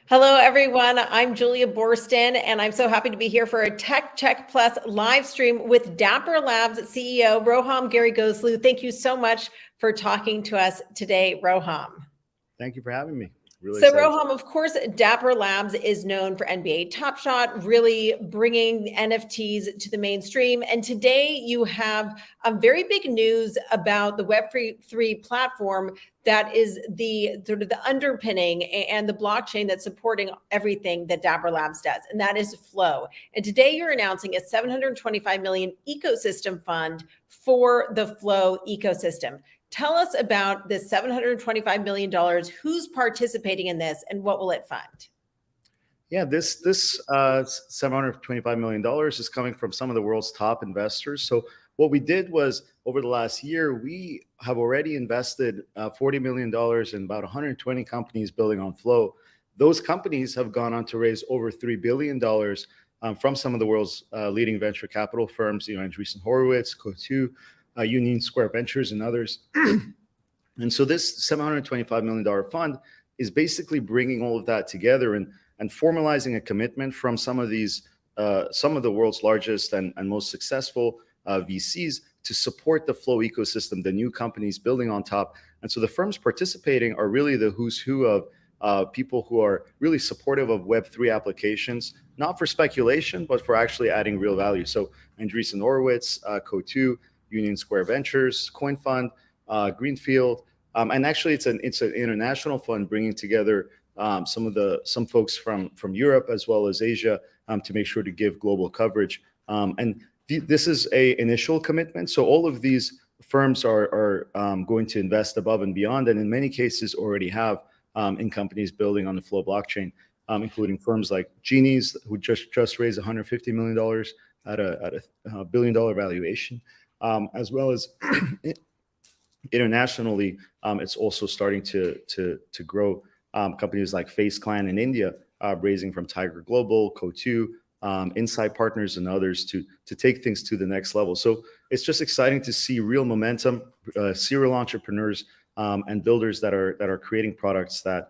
Hello, everyone. I'm Julia Boorstin, and I'm so happy to be here for a Tech Check Plus live stream with Dapper Labs CEO, Roham Gharegozlou. Thank you so much for talking to us today, Roham. Thank you for having me. Really so excited. Roham, of course, Dapper Labs is known for NBA Top Shot, really bringing NFTs to the mainstream. And today you have very big news about the Web3 platform that is the sort of the underpinning and the blockchain that's supporting everything that Dapper Labs does, and that is Flow. And today you're announcing a $725 million ecosystem fund for the Flow ecosystem. Tell us about this $725 million, who's participating in this, and what will it fund? Yeah, this $725 million is coming from some of the world's top investors. So what we did was, over the last year, we have already invested $40 million in about 120 companies building on Flow. Those companies have gone on to raise over $3 billion from some of the world's leading venture capital firms, Andreessen Horowitz, Co2, Union Square Ventures, and others. And so this $725 million fund is basically bringing all of that together and formalizing a commitment from some of the world's largest and most successful VCs to support the Flow ecosystem, the new companies building on top. And so the firms participating are really the who's who of people who are really supportive of Web3 applications, not for speculation, but for actually adding real value. So Andreessen Horowitz, Co2, Union Square Ventures, Coin Fund, Greenfield, and actually it's an international fund bringing together some folks from Europe as well as Asia to make sure to give global coverage. This is a initial commitment, so all of these firms are going to invest above and beyond, and in many cases already have in companies building on the Flow blockchain, including firms like Genies, who just raised $150 million at a $1 billion valuation. As well as internationally, it's also starting to grow. Companies like Face Clan in India, raising from Tiger Global, Co2, Insight Partners, and others to take things to the next level. So it's just exciting to see real momentum, serial entrepreneurs and builders that are creating products that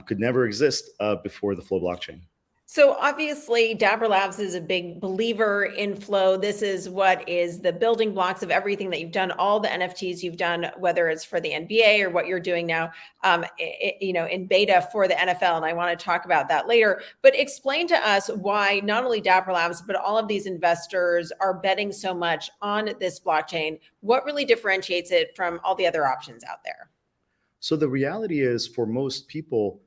could never exist before the Flow blockchain. So obviously, Dapper Labs is a big believer in Flow. This is what is the building blocks of everything that you've done, all the NFTs you've done, whether it's for the NBA or what you're doing now, in beta for the NFL. And I want to talk about that later. But explain to us why not only Dapper Labs, but all of these investors are betting so much on this blockchain. What really differentiates it from all the other options out there? So the reality is, for most people,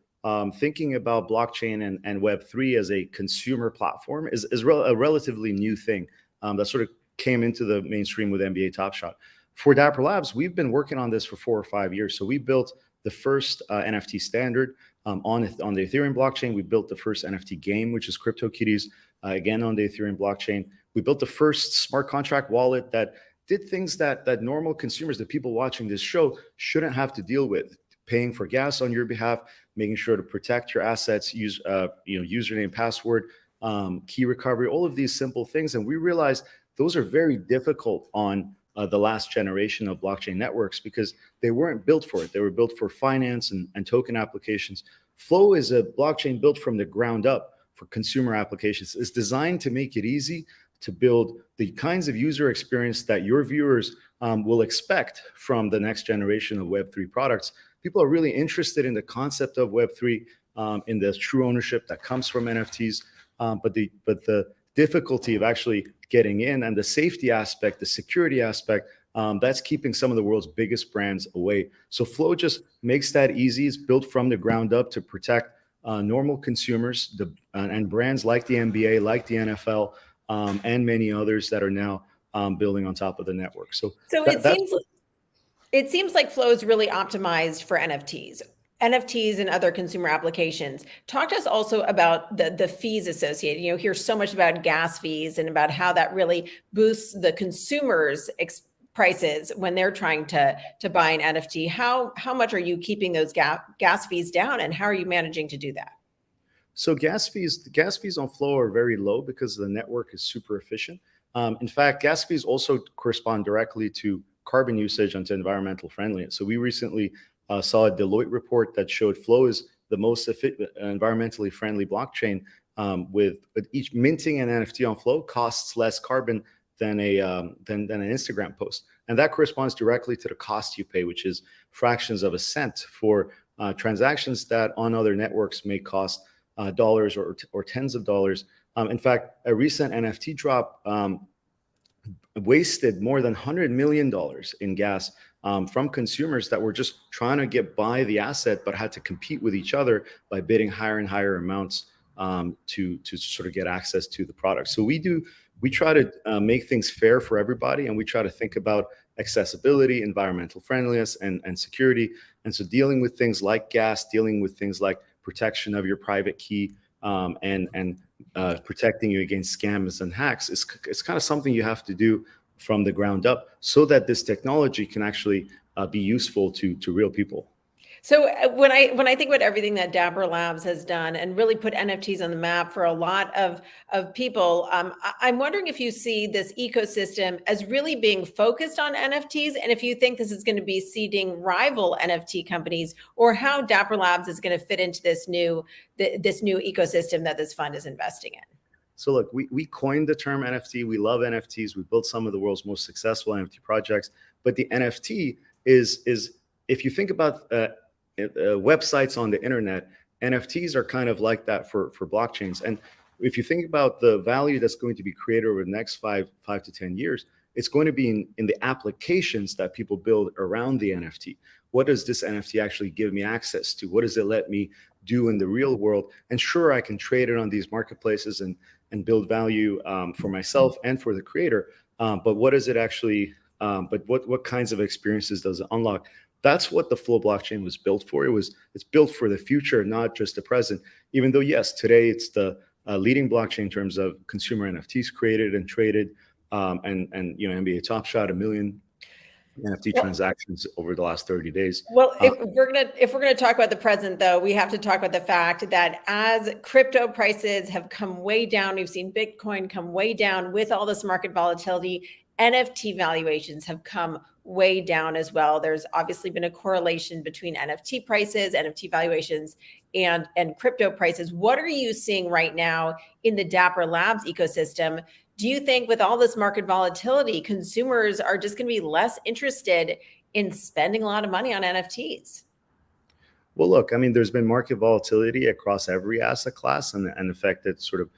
thinking about blockchain and Web3 as a consumer platform is a relatively new thing that sort of came into the mainstream with NBA Top Shot. For Dapper Labs, we've been working on this for 4 or 5 years. So we built the first NFT standard on the Ethereum blockchain. We built the first NFT game, which is CryptoKitties, again on the Ethereum blockchain. We built the first smart contract wallet that did things that normal consumers, the people watching this show, shouldn't have to deal with. Paying for gas on your behalf, making sure to protect your assets, use username, password, key recovery, all of these simple things. And we realized those are very difficult on the last generation of blockchain networks because they weren't built for it. They were built for finance and token applications. Flow is a blockchain built from the ground up for consumer applications. It's designed to make it easy to build the kinds of user experience that your viewers will expect from the next generation of Web3 products. People are really interested in the concept of Web3, in the true ownership that comes from NFTs, but the difficulty of actually getting in and the safety aspect, the security aspect, that's keeping some of the world's biggest brands away. So Flow just makes that easy. It's built from the ground up to protect normal consumers and brands like the NBA, like the NFL, and many others that are now building on top of the network. So it seems like Flow is really optimized for NFTs and other consumer applications. Talk to us also about the fees associated. Hear so much about gas fees and about how that really boosts the consumers' prices when they're trying to buy an NFT. How much are you keeping those gas fees down, and how are you managing to do that? So gas fees on Flow are very low because the network is super efficient. In fact, gas fees also correspond directly to carbon usage and to environmental friendliness. So we recently saw a Deloitte report that showed Flow is the most environmentally friendly blockchain, with each minting an NFT on Flow costs less carbon than an Instagram post, and that corresponds directly to the cost you pay, which is fractions of a cent for transactions that on other networks may cost dollars or tens of dollars. In fact, a recent NFT drop wasted more than $100 million in gas from consumers that were just trying to get by the asset, but had to compete with each other by bidding higher and higher amounts to sort of get access to the product. So we try to make things fair for everybody, and we try to think about accessibility, environmental friendliness, and security. And so dealing with things like gas, dealing with things like protection of your private key, and protecting you against scams and hacks it's kind of something you have to do from the ground up, so that this technology can actually be useful to real people. So when I think about everything that Dapper Labs has done and really put NFTs on the map for a lot of people, I'm wondering if you see this ecosystem as really being focused on NFTs, and if you think this is going to be seeding rival NFT companies, or how Dapper Labs is going to fit into this new ecosystem that this fund is investing in. So look, we coined the term NFT. We love NFTs. We built some of the world's most successful NFT projects. But the NFT is if you think about websites on the internet, NFTs are kind of like that for blockchains. And if you think about the value that's going to be created over the next five to 10 years, it's going to be in the applications that people build around the NFT. What does this NFT actually give me access to? What does it let me do in the real world? And sure, I can trade it on these marketplaces and build value for myself and for the creator. But what does it actually? But what kinds of experiences does it unlock? That's what the Flow blockchain was built for. It's built for the future, not just the present. Even though, yes, today it's the leading blockchain in terms of consumer NFTs created and traded, and NBA Top Shot 1 million NFT transactions over the last 30 days. Well, if we're gonna talk about the present, though, we have to talk about the fact that as crypto prices have come way down, we've seen Bitcoin come way down with all this market volatility. NFT valuations have come way down as well. There's obviously been a correlation between NFT prices, NFT valuations, and crypto prices. What are you seeing right now in the Dapper Labs ecosystem? Do you think with all this market volatility, consumers are just going to be less interested in spending a lot of money on NFTs? Well, look, I mean, there's been market volatility across every asset class and affected sort of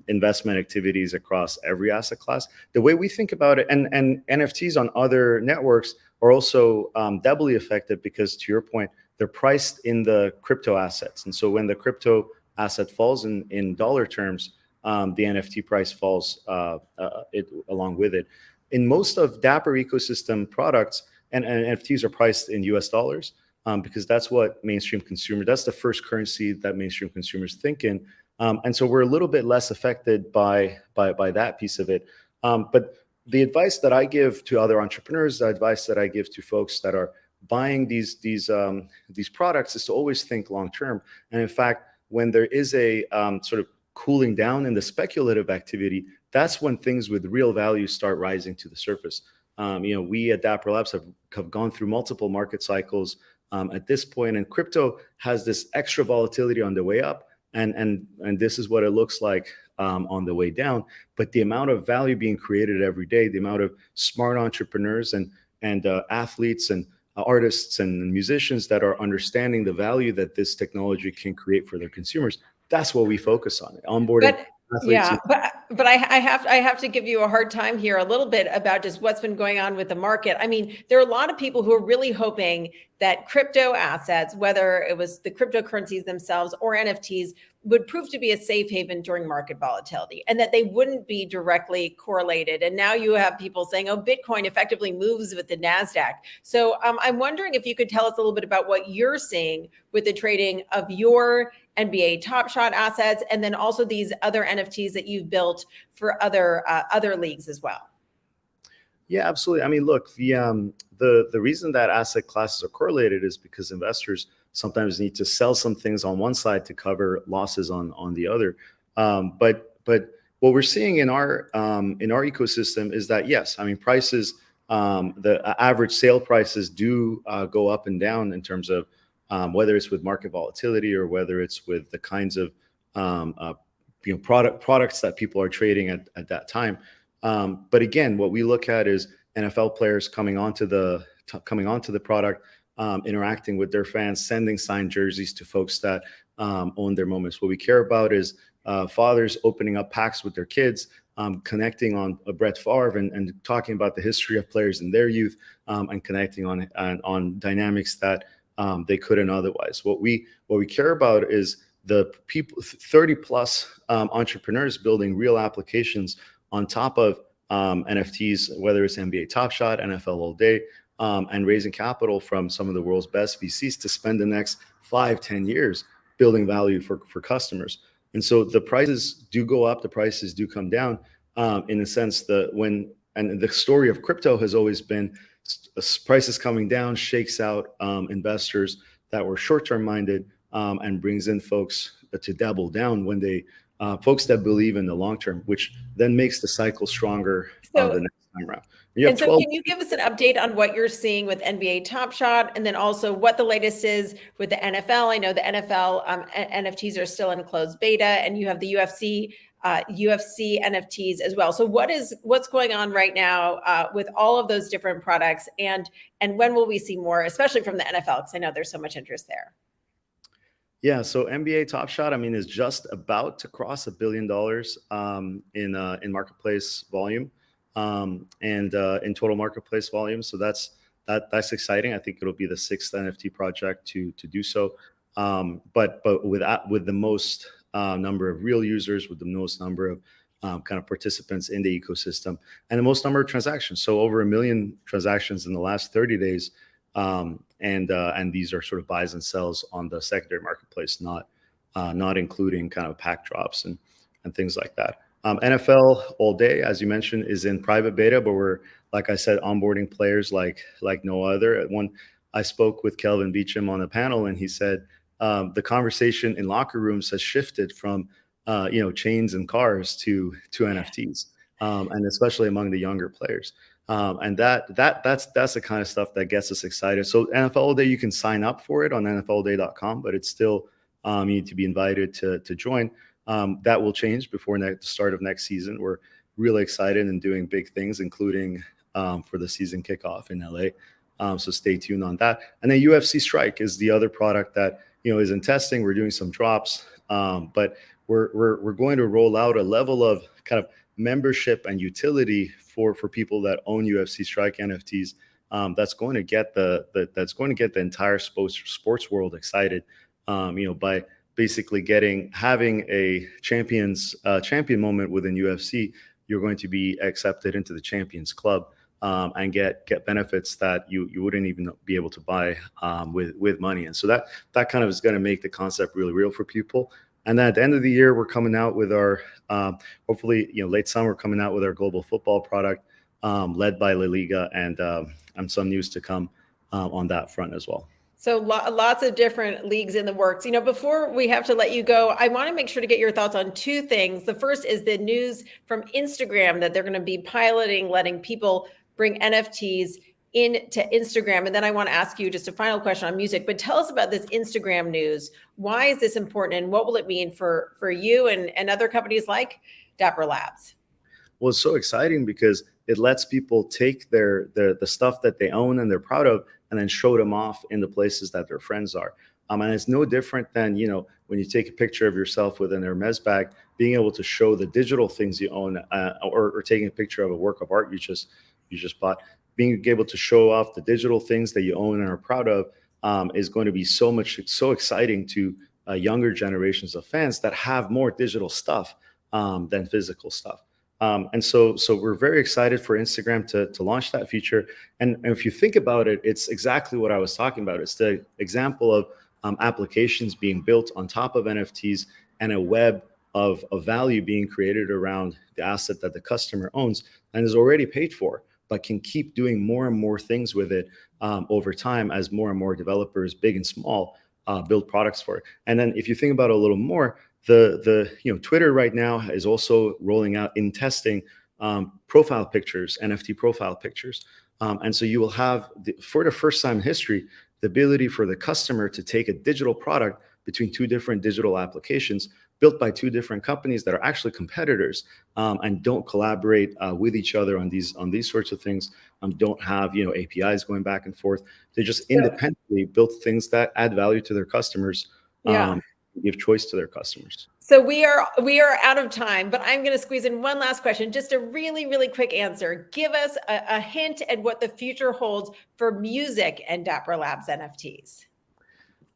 investment activities across every asset class. The way we think about it, and NFTs on other networks are also doubly affected because, to your point, they're priced in the crypto assets. And so when the crypto asset falls in dollar terms, the NFT price falls along with it. In most of Dapper ecosystem products, and NFTs are priced in US dollars because that's what that's the first currency that mainstream consumers think in. And so we're a little bit less affected by that piece of it. But the advice that I give to other entrepreneurs, the advice that I give to folks that are buying these products is to always think long term. And in fact, when there is a sort of cooling down in the speculative activity, that's when things with real value start rising to the surface. We at Dapper Labs have gone through multiple market cycles at this point, and crypto has this extra volatility on the way up. And this is what it looks like on the way down. But the amount of value being created every day, the amount of smart entrepreneurs and athletes and artists and musicians that are understanding the value that this technology can create for their consumers, that's what we focus on. Onboarding. Yeah, but I have to give you a hard time here a little bit about just what's been going on with the market. I mean, there are a lot of people who are really hoping that crypto assets, whether it was the cryptocurrencies themselves or NFTs, would prove to be a safe haven during market volatility and that they wouldn't be directly correlated. And now you have people saying, oh, Bitcoin effectively moves with the NASDAQ. So I'm wondering if you could tell us a little bit about what you're seeing with the trading of your NBA Top Shot assets, and then also these other NFTs that you've built for other leagues as well. Yeah, absolutely. I mean, look, the reason that asset classes are correlated is because investors sometimes need to sell some things on one side to cover losses on the other. But what we're seeing in our ecosystem is that, yes, I mean, prices, the average sale prices do go up and down in terms of whether it's with market volatility or whether it's with the kinds of products that people are trading at that time. But again, what we look at is NFL players coming onto the product, interacting with their fans, sending signed jerseys to folks that own their moments. What we care about is fathers opening up packs with their kids, connecting on Brett Favre and talking about the history of players in their youth, and connecting on dynamics that they couldn't otherwise. What we care about is the people, 30 plus entrepreneurs building real applications on top of NFTs, whether it's NBA Top Shot, NFL All Day, and raising capital from some of the world's best VCs to spend the next 5-10 years building value for customers. And so the prices do go up, the prices do come down, in the sense that and the story of crypto has always been prices coming down shakes out investors that were short-term minded, and brings in folks to double down when folks that believe in the long term, which then makes the cycle stronger the next time around. And so can you give us an update on what you're seeing with NBA Top Shot, and then also what the latest is with the NFL? I know the NFL NFTs are still in closed beta, and you have the UFC NFTs as well. So what's going on right now with all of those different products, and when will we see more, especially from the NFL? Because I know there's so much interest there. Yeah, so NBA Top Shot, is just about to cross $1 billion in marketplace volume, and in total marketplace volume. So that's exciting. I think it'll be the 6th NFT project to do so. But with the most number of real users, with the most number of kind of participants in the ecosystem, and the most number of transactions. So over 1 million transactions in the last 30 days. And these are sort of buys and sells on the secondary marketplace, not including kind of pack drops and things like that. NFL All Day, as you mentioned, is in private beta, but we're, like I said, onboarding players like no other. I spoke with Kelvin Beacham on the panel, and he said the conversation in locker rooms has shifted from chains and cars to NFTs, and especially among the younger players. And that's the kind of stuff that gets us excited. So NFL All Day, you can sign up for it on NFLday.com, but it's still you need to be invited to join. That will change before the start of next season. We're really excited and doing big things, including for the season kickoff in LA. So stay tuned on that. And then UFC Strike is the other product that is in testing. We're doing some drops, but we're going to roll out a level of kind of membership and utility for people that own UFC Strike NFTs. That's going to get the entire sports world excited. By basically having a champion moment within UFC, you're going to be accepted into the Champions Club, and get benefits that you wouldn't even be able to buy with money. And so that kind of is going to make the concept really real for people. And then at the end of the year, we're coming out with our, hopefully, late summer, coming out with our global football product, led by La Liga, and some news to come on that front as well. So lots of different leagues in the works. Before we have to let you go, I want to make sure to get your thoughts on two things. The first is the news from Instagram that they're going to be piloting, letting people bring NFTs into Instagram. And then I want to ask you just a final question on music, but tell us about this Instagram news. Why is this important, and what will it mean for you and other companies like Dapper Labs? Well, it's so exciting because it lets people take the stuff that they own and they're proud of, and then show them off in the places that their friends are. And it's no different than, when you take a picture of yourself with an Hermes bag, being able to show the digital things you own, or taking a picture of a work of art you just bought. Being able to show off the digital things that you own and are proud of is going to be so exciting to younger generations of fans that have more digital stuff than physical stuff. And so we're very excited for Instagram to launch that feature. And if you think about it, it's exactly what I was talking about. It's the example of applications being built on top of NFTs and a web of value being created around the asset that the customer owns and is already paid for, but can keep doing more and more things with it over time as more and more developers, big and small, build products for it. And then if you think about it a little more, Twitter right now is also rolling out in testing profile pictures, NFT profile pictures. And so you will have, for the first time in history, the ability for the customer to take a digital product between two different digital applications built by two different companies that are actually competitors, and don't collaborate with each other on these sorts of things, don't have APIs going back and forth. They just independently built things that add value to their customers, give choice to their customers. So we are out of time, but I'm going to squeeze in one last question, just a really, really quick answer. Give us a hint at what the future holds for music and Dapper Labs NFTs.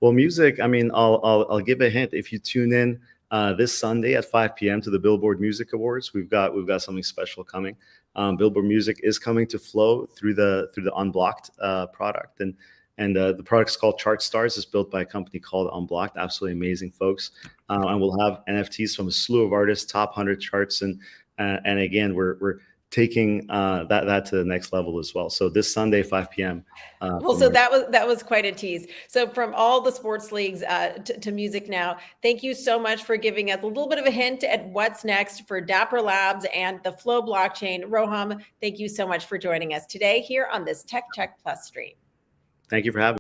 Well, music, I mean, I'll give a hint. If you tune in this Sunday at 5 p.m. to the Billboard Music Awards, we've got something special coming. Billboard Music is coming to Flow through the Unblocked product, and the product's called Chart Stars. It's built by a company called Unblocked. Absolutely amazing folks. And we'll have NFTs from a slew of artists, top 100 charts, and again, we're taking that to the next level as well. So this Sunday, 5 p.m. Well, so that was quite a tease. So from all the sports leagues to music now, thank you so much for giving us a little bit of a hint at what's next for Dapper Labs and the Flow blockchain. Roham, thank you so much for joining us today here on this TechCheck Plus stream. Thank you for having me.